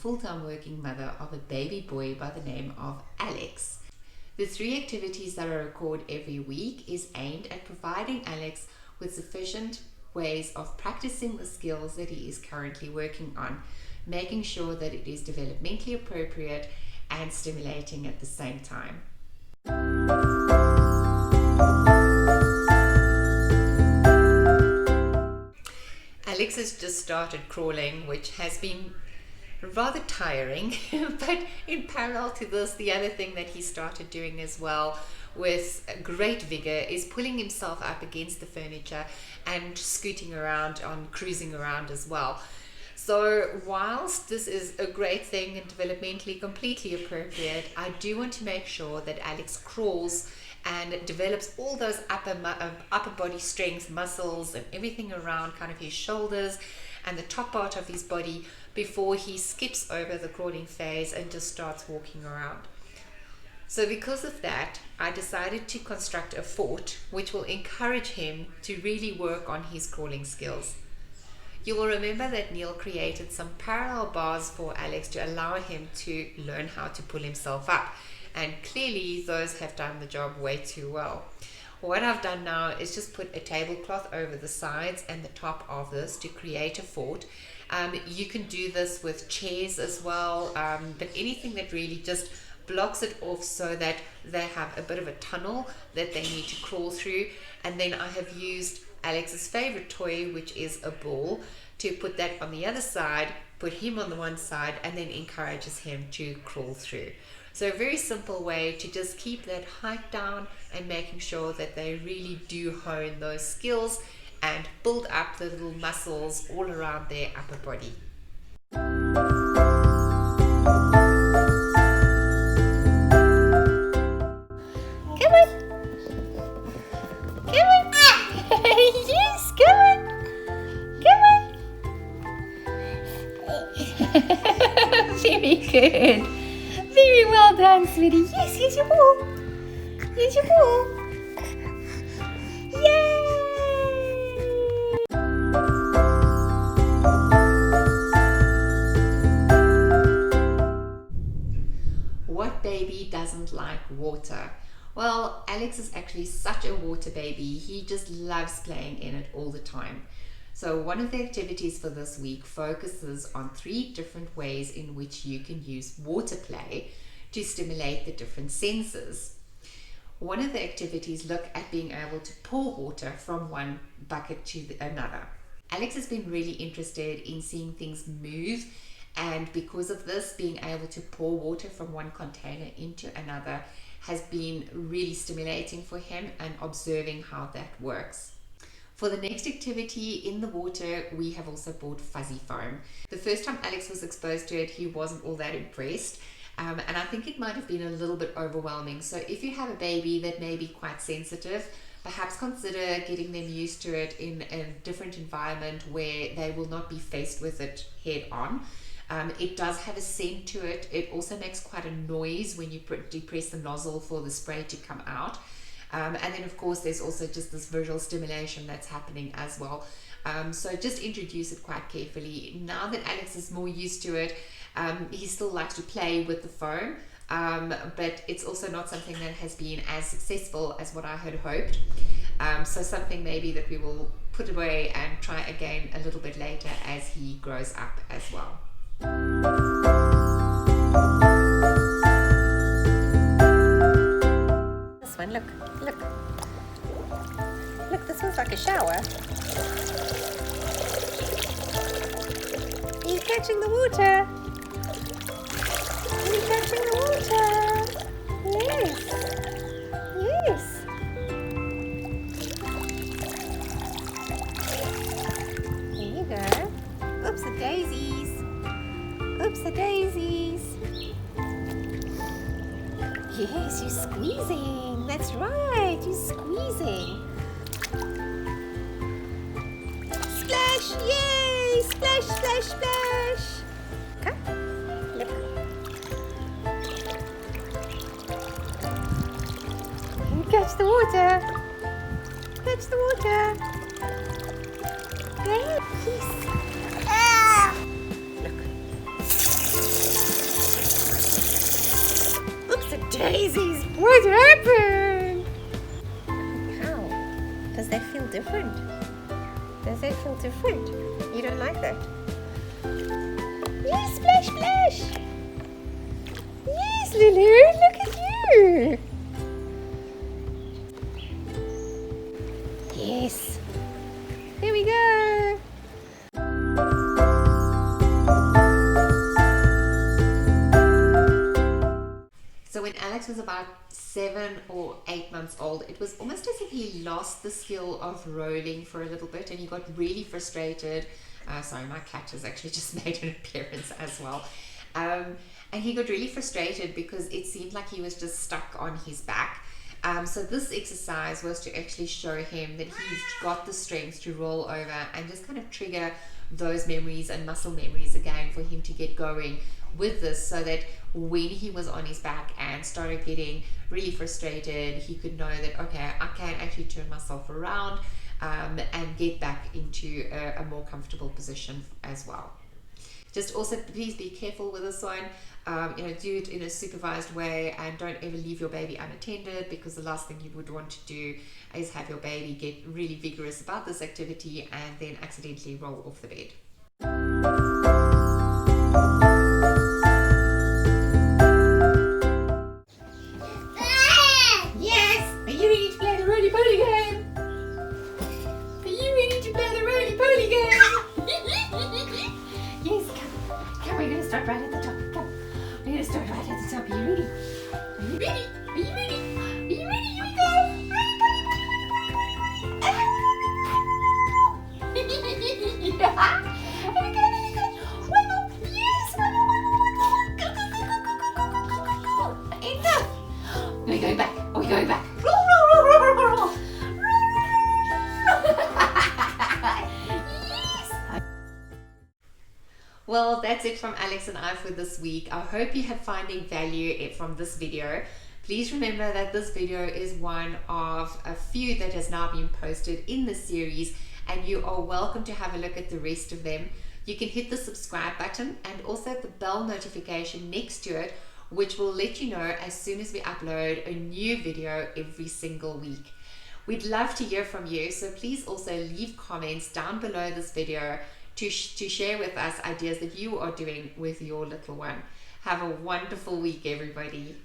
full-time working mother of a baby boy by the name of Alex. The 3 activities that I record every week is aimed at providing Alex with sufficient ways of practicing the skills that he is currently working on, making sure that it is developmentally appropriate and stimulating at the same time. Alex has just started crawling, which has been rather tiring, but in parallel to this, the other thing that he started doing as well with great vigor is pulling himself up against the furniture and scooting around, cruising around as well. So whilst this is a great thing and developmentally completely appropriate, I do want to make sure that Alex crawls and develops all those upper body strength muscles and everything around kind of his shoulders and the top part of his body before he skips over the crawling phase and just starts walking around. So because of that, I decided to construct a fort which will encourage him to really work on his crawling skills. You will remember that Liezl created some parallel bars for Alex to allow him to learn how to pull himself up, and clearly those have done the job way too well. What I've done now is just put a tablecloth over the sides and the top of this to create a fort. You can do this with chairs as well, but anything that really just blocks it off so that they have a bit of a tunnel that they need to crawl through. And then I have used Alex's favorite toy, which is a ball, to put that on the other side, put him on the one side, and then encourages him to crawl through. So a very simple way to just keep that height down and making sure that they really do hone those skills and build up the little muscles all around their upper body. Come on! Come on! Yes, come on! Come on! Very good! Very well done, sweetie. Yes, here's your ball. Here's your ball. Yay! What baby doesn't like water? Well, Alex is actually such a water baby. He just loves playing in it all the time. So one of the activities for this week focuses on 3 different ways in which you can use water play to stimulate the different senses. One of the activities look at being able to pour water from one bucket to another. Alex has been really interested in seeing things move, and because of this, being able to pour water from one container into another has been really stimulating for him, and observing how that works. For the next activity in the water, we have also bought fuzzy foam. The first time Alex was exposed to it, he wasn't all that impressed. And I think it might have been a little bit overwhelming. So if you have a baby that may be quite sensitive, perhaps consider getting them used to it in a different environment where they will not be faced with it head on. It does have a scent to it. It also makes quite a noise when you depress the nozzle for the spray to come out. And then of course there's also just this visual stimulation that's happening as well. So just introduce it quite carefully. Now that Alex is more used to it, he still likes to play with the foam, but it's also not something that has been as successful as what I had hoped. So something maybe that we will put away and try again a little bit later as he grows up as well. This one, look. Look, this one's like a shower. He's catching the water. He's catching the water. Yes. There you go. Oops, the daisies. Yes, you're squeezing. That's right, you're squeezing. Splash! Yay! Splash, splash, splash! Come, look. Catch the water. Catch the water. There, yes. Look. daisies, what happened? How? Does that feel different? Does that feel different? You don't like that? Yes, splash, splash! Yes, Lulu, look at you! Yes. Here we go. So when Alex was about 7 or 8 months old, it was almost as if he lost the skill of rolling for a little bit, and he got really frustrated. Sorry, my cat has actually just made an appearance as well. And he got really frustrated because it seemed like he was just stuck on his back. So this exercise was to actually show him that he's got the strength to roll over and just kind of trigger those memories and muscle memories again for him to get going with this, so that when he was on his back and started getting really frustrated, he could know that, okay, I can actually turn myself around and get back into a more comfortable position as well. Just also, please be careful with this one. Do it in a supervised way, and don't ever leave your baby unattended, because the last thing you would want to do is have your baby get really vigorous about this activity and then accidentally roll off the bed. Yes! Are you ready to play the Roly Poly game? Are you ready to play the Roly Poly game? Yes, come, we're going to start right at the top. Come, we're going to start right at the top. Are you ready? Are you ready? Are you ready? Are you ready? Here we go. One more. Yes, one more. Go, go, go, go, go, go, go, go, go, go. Enough. We're going back. We're going back. Well, that's it from Alex and I for this week. I hope you have finding value from this video. Please remember that this video is one of a few that has now been posted in the series, and you are welcome to have a look at the rest of them. You can hit the subscribe button and also the bell notification next to it, which will let you know as soon as we upload a new video every single week. We'd love to hear from you, so please also leave comments down below this video to share with us ideas that you are doing with your little one. Have a wonderful week, everybody.